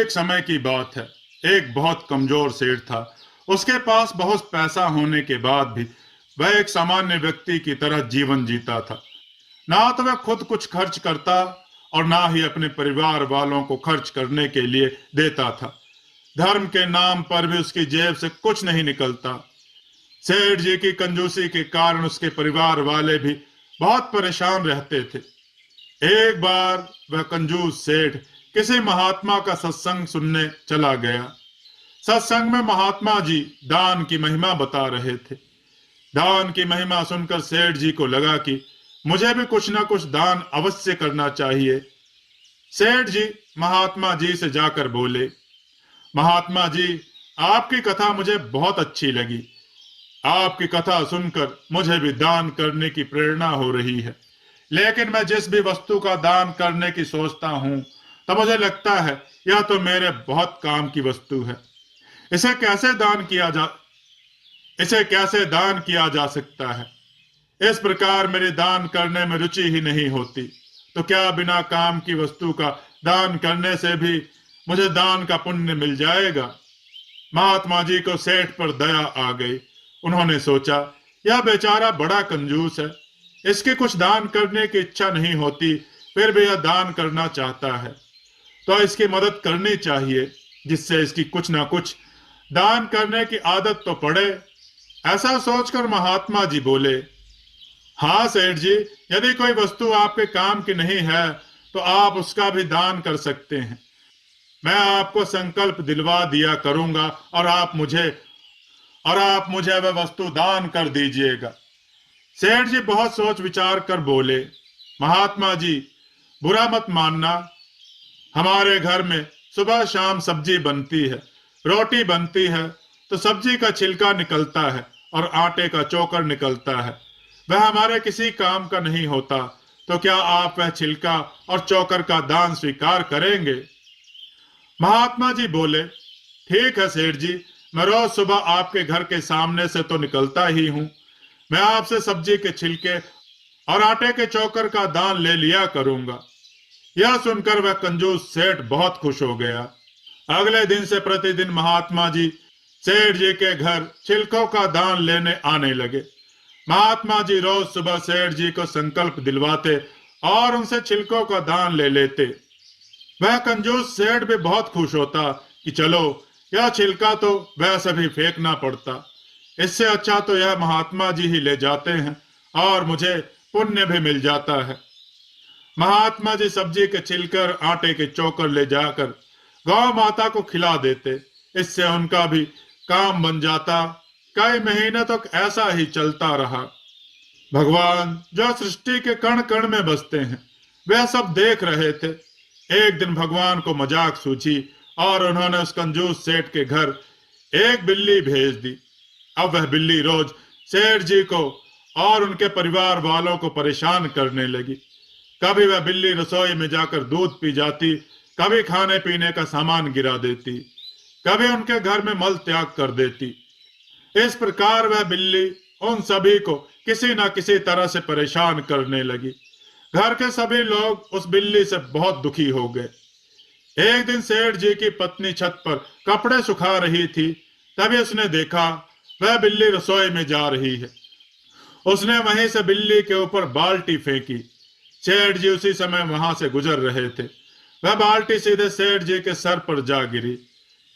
एक समय की बात है। एक बहुत कमजोर सेठ था। उसके पास बहुत पैसा होने के बाद भी वह एक सामान्य व्यक्ति की तरह जीवन जीता था। ना तो वह खुद कुछ खर्च करता और ना ही अपने परिवार वालों को खर्च करने के लिए देता था। धर्म के नाम पर भी उसकी जेब से कुछ नहीं निकलता। सेठ जी की कंजूसी के कारण उसके परिवार वाले भी बहुत परेशान रहते थे। एक बार वह कंजूस सेठ किसी महात्मा का सत्संग सुनने चला गया। सत्संग में महात्मा जी दान की महिमा बता रहे थे। दान की महिमा सुनकर सेठ जी को लगा कि मुझे भी कुछ ना कुछ दान अवश्य करना चाहिए। सेठ जी महात्मा जी से जाकर बोले, महात्मा जी, आपकी कथा मुझे बहुत अच्छी लगी। आपकी कथा सुनकर मुझे भी दान करने की प्रेरणा हो रही है। लेकिन मैं जिस भी वस्तु का दान करने की सोचता हूँ तो मुझे लगता है यह तो मेरे बहुत काम की वस्तु है। इसे कैसे दान किया जा इसे कैसे दान किया जा सकता है। इस प्रकार मेरी दान करने में रुचि ही नहीं होती। तो क्या बिना काम की वस्तु का दान करने से भी मुझे दान का पुण्य मिल जाएगा। महात्मा जी को सेठ पर दया आ गई। उन्होंने सोचा, यह बेचारा बड़ा कंजूस है। इसकी कुछ दान करने की इच्छा नहीं होती, फिर भी यह दान करना चाहता है, तो इसकी मदद करनी चाहिए, जिससे इसकी कुछ ना कुछ दान करने की आदत तो पड़े। ऐसा सोचकर महात्मा जी बोले, हाँ सेठ जी, यदि कोई वस्तु आपके काम की नहीं है तो आप उसका भी दान कर सकते हैं। मैं आपको संकल्प दिलवा दिया करूंगा और आप मुझे वह वस्तु दान कर दीजिएगा। सेठ जी बहुत सोच विचार कर बोले, महात्मा जी, बुरा मत मानना। हमारे घर में सुबह शाम सब्जी बनती है, रोटी बनती है, तो सब्जी का छिलका निकलता है और आटे का चोकर निकलता है। वह हमारे किसी काम का नहीं होता, तो क्या आप वह छिलका और चोकर का दान स्वीकार करेंगे। महात्मा जी बोले, ठीक है सेठ जी, मैं रोज सुबह आपके घर के सामने से तो निकलता ही हूँ। मैं आपसे सब्जी के छिलके और आटे के चोकर का दान ले लिया करूंगा। यह सुनकर वह कंजूस सेठ बहुत खुश हो गया। अगले दिन से प्रतिदिन महात्मा जी सेठ जी के घर छिलकों का दान लेने आने लगे। महात्मा जी रोज सुबह सेठ जी को संकल्प दिलवाते और उनसे छिलकों का दान ले लेते। वह कंजूस सेठ भी बहुत खुश होता कि चलो, यह छिलका तो वैसे भी फेंकना पड़ता, इससे अच्छा तो यह महात्मा जी ही ले जाते हैं और मुझे पुण्य भी मिल जाता है। महात्मा जी सब्जी के छिलकर आटे के चोकर ले जाकर गौ माता को खिला देते। इससे उनका भी काम बन जाता। कई महीने तक ऐसा ही चलता रहा। भगवान जो सृष्टि के कण कण में बसते हैं, वह सब देख रहे थे। एक दिन भगवान को मजाक सूझी और उन्होंने उस कंजूस सेठ के घर एक बिल्ली भेज दी। अब वह बिल्ली रोज सेठ जी को और उनके परिवार वालों को परेशान करने लगी। कभी वह बिल्ली रसोई में जाकर दूध पी जाती, कभी खाने पीने का सामान गिरा देती, कभी उनके घर में मल त्याग कर देती। इस प्रकार वह बिल्ली उन सभी को किसी न किसी तरह से परेशान करने लगी। घर के सभी लोग उस बिल्ली से बहुत दुखी हो गए। एक दिन सेठ जी की पत्नी छत पर कपड़े सुखा रही थी। तभी उसने देखा वह बिल्ली रसोई में जा रही है। उसने वहीं से बिल्ली के ऊपर बाल्टी फेंकी। सेठ जी उसी समय वहां से गुजर रहे थे। वह बाल्टी सीधे सेठ जी के सर पर जा गिरी।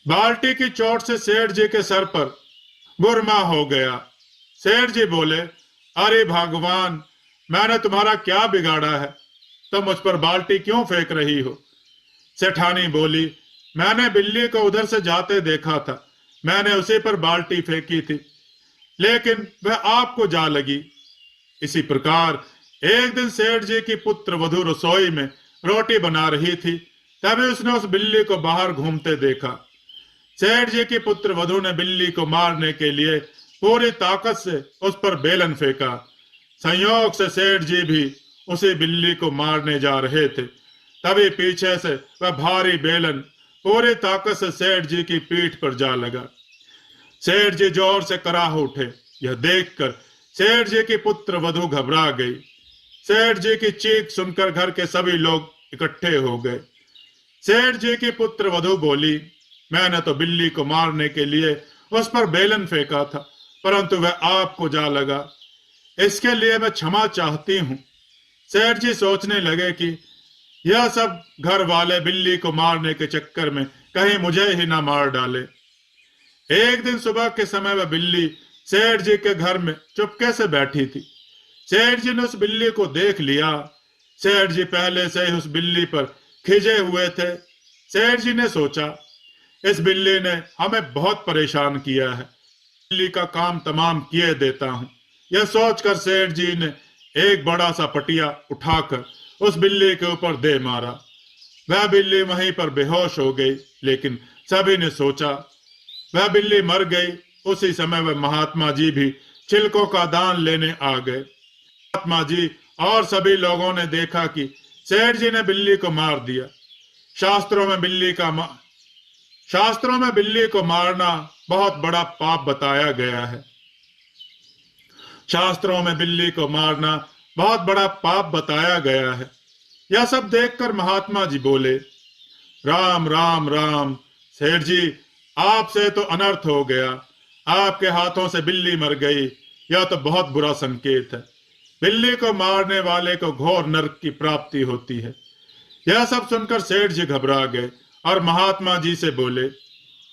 बाल्टी की चोट से सेठ जी के सर पर बुरमा हो गया। सेठ जी बोले, अरे भगवान, मैंने तुम्हारा क्या बिगाड़ा है, तुम मुझ पर बाल्टी क्यों फेंक रही हो। सेठानी बोली, मैंने बिल्ली को उधर से जाते देखा था, मैंने उसी पर बाल्टी फेंकी थी, लेकिन वह आपको जा लगी। इसी प्रकार एक दिन सेठ जी की पुत्र वधू रसोई में रोटी बना रही थी। तभी उसने उस बिल्ली को बाहर घूमते देखा। सेठ जी की पुत्र वधू ने बिल्ली को मारने के लिए पूरी ताकत से उस पर बेलन फेंका। संयोग से सेठ जी भी उसी बिल्ली को मारने जा रहे थे। तभी पीछे से वह भारी बेलन पूरी ताकत से सेठ जी की पीठ पर जा लगा। सेठ जी जोर से कराह उठे। यह देखकर सेठ जी की पुत्र वधू घबरा गई। सेठ जी की चीख सुनकर घर के सभी लोग इकट्ठे हो गए। सेठ जी की पुत्र वधु बोली, मैंने तो बिल्ली को मारने के लिए उस पर बेलन फेंका था, परंतु वह आपको जा लगा। इसके लिए मैं क्षमा चाहती हूँ। सेठ जी सोचने लगे कि यह सब घर वाले बिल्ली को मारने के चक्कर में कहीं मुझे ही ना मार डाले। एक दिन सुबह के समय वह बिल्ली सेठ जी के घर में चुपके से बैठी थी। सेठ जी ने उस बिल्ली को देख लिया। सेठ जी पहले से ही उस बिल्ली पर खिजे हुए थे। सेठ जी ने सोचा, इस बिल्ली ने हमें बहुत परेशान किया है, बिल्ली का काम तमाम किए देता हूं। यह सोचकर सेठ जी ने एक बड़ा सा पटिया उठाकर उस बिल्ली के ऊपर दे मारा। वह बिल्ली वहीं पर बेहोश हो गई, लेकिन सभी ने सोचा वह बिल्ली मर गई। उसी समय वह महात्मा जी भी छिलकों का दान लेने आ गए। महात्मा जी और सभी लोगों ने देखा कि सेठ जी ने बिल्ली को मार दिया। शास्त्रों में बिल्ली को मारना बहुत बड़ा पाप बताया गया है। शास्त्रों में बिल्ली को मारना बहुत बड़ा पाप बताया गया है। यह सब देखकर महात्मा जी बोले, राम राम राम, सेठ जी आपसे तो अनर्थ हो गया। आपके हाथों से बिल्ली मर गई, यह तो बहुत बुरा संकेत है। बिल्ली को मारने वाले को घोर नरक की प्राप्ति होती है। यह सब सुनकर सेठ जी घबरा गए और महात्मा जी से बोले,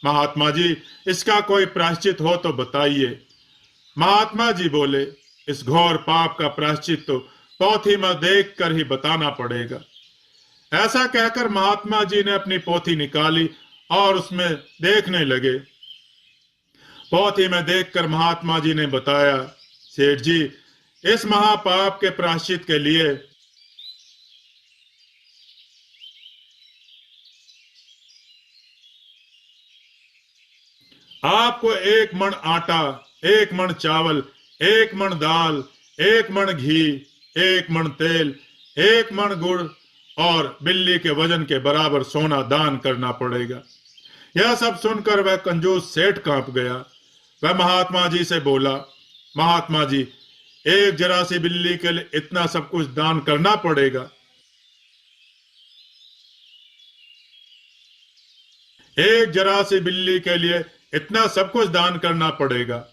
महात्मा जी इसका कोई प्रायश्चित हो तो बताइए। महात्मा जी बोले, इस घोर पाप का प्रायश्चित तो पोथी में देख कर ही बताना पड़ेगा। ऐसा कहकर महात्मा जी ने अपनी पोथी निकाली और उसमें देखने लगे। पोथी में देखकर महात्मा जी ने बताया, सेठ जी इस महापाप के प्रायश्चित के लिए आपको 1 मण आटा, 1 मण चावल, 1 मण दाल, 1 मण घी, 1 मण तेल, 1 मण गुड़ और बिल्ली के वजन के बराबर सोना दान करना पड़ेगा। यह सब सुनकर वह कंजूस सेठ कांप गया। वह महात्मा जी से बोला, महात्मा जी एक जरा सी बिल्ली के लिए इतना सब कुछ दान करना पड़ेगा? एक जरा सी बिल्ली के लिए इतना सब कुछ दान करना पड़ेगा?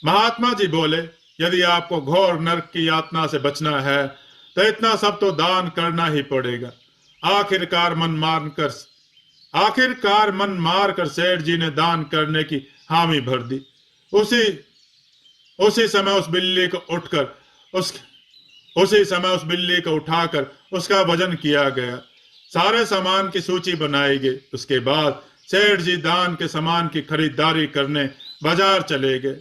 महात्मा जी बोले, यदि आपको घोर नरक की यातना से बचना है तो इतना सब तो दान करना ही पड़ेगा। आखिरकार मन मार कर सेठ जी ने दान करने की हामी भर दी। उसी उसी समय उस बिल्ली को उठाकर उसका वजन किया गया। सारे सामान की सूची बनाई गई। उसके बाद सेठ जी दान के सामान की खरीदारी करने बाजार चले गए।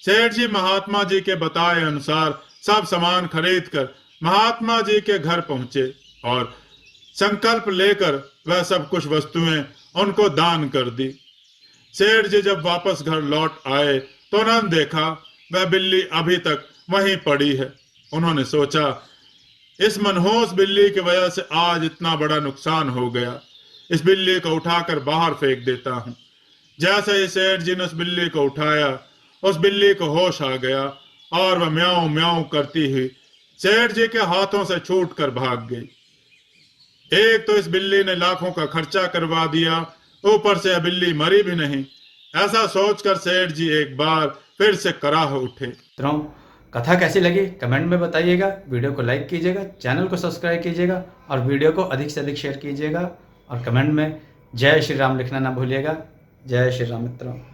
सेठ जी महात्मा जी के बताए अनुसार सब सामान खरीद कर महात्मा जी के घर पहुंचे और संकल्प लेकर वह सब कुछ वस्तुएं उनको दान कर दी। सेठ जी जब वापस घर लौट आए तो उन्होंने देखा वह बिल्ली अभी तक वहीं पड़ी है। उन्होंने सोचा, इस मनहूस बिल्ली की वजह से आज इतना बड़ा नुकसान हो गया। इस बिल्ली को उठाकर बाहर फेंक देता हूं। जैसे ही सेठ जी ने उस बिल्ली को उठाया, उस बिल्ली को होश आ गया और वह म्याऊं म्याऊं करती हुई सेठ जी के हाथों से छूट कर भाग गई। एक तो इस बिल्ली ने लाखों का खर्चा करवा दिया, ऊपर से यह बिल्ली मरी भी नहीं। ऐसा सोचकर सेठ जी एक बार फिर से कराह उठे। मित्रों, कथा कैसी लगी कमेंट में बताइएगा। वीडियो को लाइक कीजिएगा, चैनल को सब्सक्राइब कीजिएगा और वीडियो को अधिक से अधिक शेयर कीजिएगा और कमेंट में जय श्री राम लिखना ना भूलिएगा। जय श्री राम मित्रों।